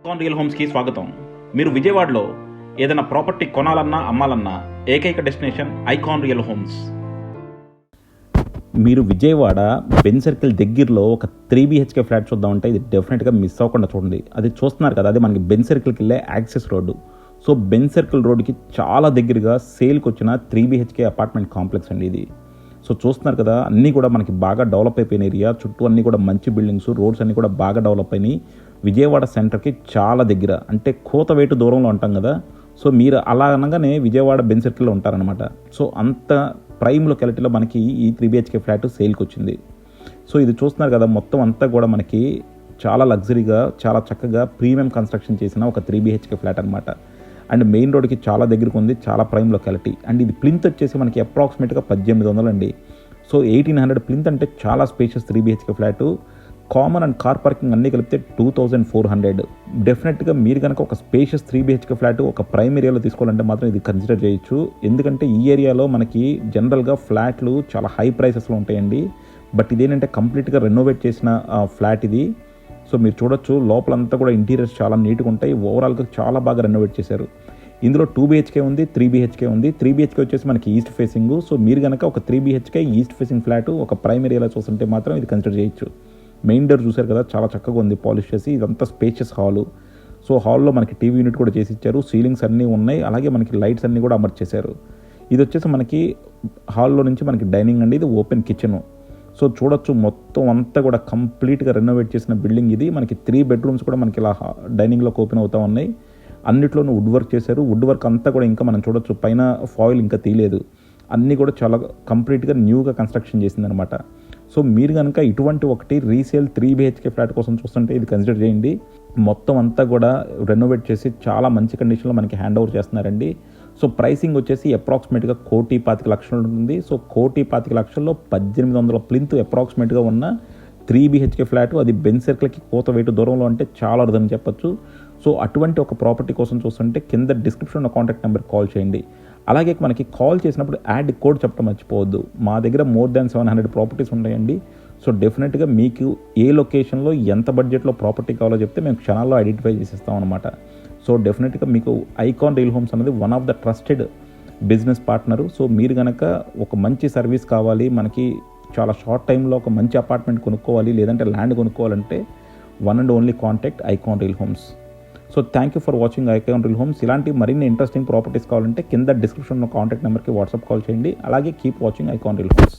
Icon real హోమ్స్కి స్వాగతం. మీరు విజయవాడలో ఏదైనా ప్రాపర్టీ కొనాలన్నా అమ్మాలన్నా ఏకైక డెస్టినేషన్ ఐకాన్ రియల్ హోమ్స్. మీరు విజయవాడ బెన్ సర్కిల్ దగ్గరలో ఒక 3 BHK ఫ్లాట్ చూద్దామంటే ఇది డెఫినెట్గా మిస్ అవ్వకుండా చూడండి. అది చూస్తున్నారు కదా, అది మనకి బెన్ సర్కిల్కి వెళ్ళే access road. So Ben circle రోడ్డుకి చాలా దగ్గరగా సేల్కి వచ్చిన 3 BHK అపార్ట్మెంట్ కాంప్లెక్స్ అండి ఇది. సో చూస్తున్నారు కదా, అన్నీ కూడా మనకి బాగా డెవలప్ అయిపోయిన ఏరియా, చుట్టూ అన్నీ కూడా మంచి బిల్డింగ్స్, రోడ్స్ అన్నీ కూడా బాగా డెవలప్ అయినాయి. విజయవాడ సెంటర్కి చాలా దగ్గర, అంటే కోతవేటు దూరంలో ఉంటాం కదా. సో మీరు అలా అనగానే విజయవాడ బెన్ సర్కిల్లో ఉంటారనమాట. సో అంత ప్రైమ్ లొకాలిటీలో మనకి ఈ 3 BHK ఫ్లాట్ సేల్కి వచ్చింది. సో ఇది చూస్తున్నారు కదా, మొత్తం అంతా కూడా మనకి చాలా లగ్జరీగా, చాలా చక్కగా ప్రీమియం కన్స్ట్రక్షన్ చేసిన ఒక 3 BHK ఫ్లాట్ అనమాట. అండ్ మెయిన్ రోడ్కి చాలా దగ్గరకు ఉంది, చాలా ప్రైమ్ లొకాలిటీ. అండ్ ఇది ప్లింత్ వచ్చేసి మనకి అప్రాక్సిమేట్గా 1800 అండి. సో 1800 ప్లింత్ అంటే చాలా spacious 3 BHK flat. Common and car parking అన్నీ కలిపితే 2400. డెఫినెట్గా మీరు కనుక ఒక స్పేషియస్ 3 BHK ఫ్లాట్ ఒక ప్రైమ్ ఏరియాలో తీసుకోవాలంటే మాత్రం ఇది కన్సిడర్ చేయొచ్చు. ఎందుకంటే ఈ ఏరియాలో మనకి జనరల్గా ఫ్లాట్లు చాలా హై ప్రైసెస్లో ఉంటాయండి. బట్ ఇదేంటంటే కంప్లీట్గా రెనోవేట్ చేసిన ఫ్లాట్ ఇది. సో మీరు చూడొచ్చు, లోపలంతా కూడా ఇంటీరియర్స్ చాలా నీట్గా ఉంటాయి. ఓవరాల్గా చాలా బాగా రెనోవేట్ చేశారు. ఇందులో 2 BHK ఉంది, 3 BHK ఉంది. 3 BHK వచ్చేసి మనకి ఈస్ట్ ఫేసింగ్. సో మీరు కనుక ఒక 3 BHK ఈస్ట్ ఫేసింగ్ ఫ్లాట్ ఒక ప్రైమ్ ఏరియాలో చూస్తుంటే మాత్రం ఇది కన్సిడర్ చేయొచ్చు. మెయిన్ డోర్ చూశారు కదా, చాలా చక్కగా ఉంది పాలిష్ చేసి. ఇదంతా స్పేషియస్ హాలు. సో హాల్లో మనకి టీవీ యూనిట్ కూడా చేసి ఇచ్చారు. సీలింగ్స్ అన్నీ ఉన్నాయి, అలాగే మనకి లైట్స్ అన్నీ కూడా అమర్చేశారు. ఇది వచ్చేసి మనకి హాల్లో నుంచి మనకి డైనింగ్ అండి, ఇది ఓపెన్ కిచెను. సో చూడొచ్చు, మొత్తం అంతా కూడా కంప్లీట్గా రెనోవేట్ చేసిన బిల్డింగ్ ఇది. మనకి 3 బెడ్రూమ్స్ కూడా మనకి ఇలా డైనింగ్లోకి ఓపెన్ అవుతూ ఉన్నాయి. అన్నిట్లోనూ వుడ్ వర్క్ చేశారు. వుడ్ వర్క్ అంతా కూడా ఇంకా మనం చూడొచ్చు, పైన ఫాయిల్ ఇంకా తీయలేదు. అన్నీ కూడా చాలా కంప్లీట్గా న్యూగా కన్స్ట్రక్షన్ చేసిందనమాట. సో మీరు కనుక ఇటువంటి ఒకటి రీసేల్ 3 BHK ఫ్లాట్ కోసం చూస్తుంటే ఇది కన్సిడర్ చేయండి. మొత్తం అంతా కూడా రెనోవేట్ చేసి చాలా మంచి కండిషన్లో మనకి హ్యాండ్ ఓవర్ చేస్తున్నారండి. సో ప్రైసింగ్ వచ్చేసి అప్రాక్సిమేట్గా 1,25,00,000 ఉంటుంది. సో 1,25,00,000లో 1800 ప్లింత్ అప్రాక్సిమేట్గా ఉన్న 3 BHK ఫ్లాట్, అది బెన్ సర్కిల్కి కోతవేటు దూరంలో అంటే చాలా అరుదని చెప్పొచ్చు. సో అటువంటి ఒక ప్రాపర్టీ కోసం చూస్తుంటే కింద డిస్క్రిప్షన్లో కాంటాక్ట్ నెంబర్ కాల్ చేయండి. అలాగే మనకి కాల్ చేసినప్పుడు యాడ్ కోడ్ చెప్పడం మర్చిపోవద్దు. మా దగ్గర మోర్ దాన్ 700 ప్రాపర్టీస్ ఉంటాయండి. సో డెఫినెట్గా మీకు ఏ లొకేషన్లో ఎంత బడ్జెట్లో ప్రాపర్టీ కావాలో చెప్తే మేము క్షణాల్లో ఐడెంటిఫై చేసేస్తాం అనమాట. సో డెఫినెట్గా మీకు ఐకాన్ రియల్ హోమ్స్ అనేది one of the trusted business partner. So మీరు కనుక ఒక మంచి సర్వీస్ కావాలి, మనకి చాలా షార్ట్ టైంలో ఒక మంచి అపార్ట్మెంట్ కొనుక్కోవాలి, లేదంటే ల్యాండ్ కొనుక్కోవాలంటే one and only contact icon real homes. So thank you for watching icon real homes. ఇలాంటి మరిన్ని ఇంట్రెస్టింగ్ ప్రాపర్టీస్ కావాలంటే కింద డిస్క్రిప్షన్లో కాంటాక్ట్ నెంబర్కి వాట్సాప్ కాల్ చేయండి. అలాగే keep watching icon real homes.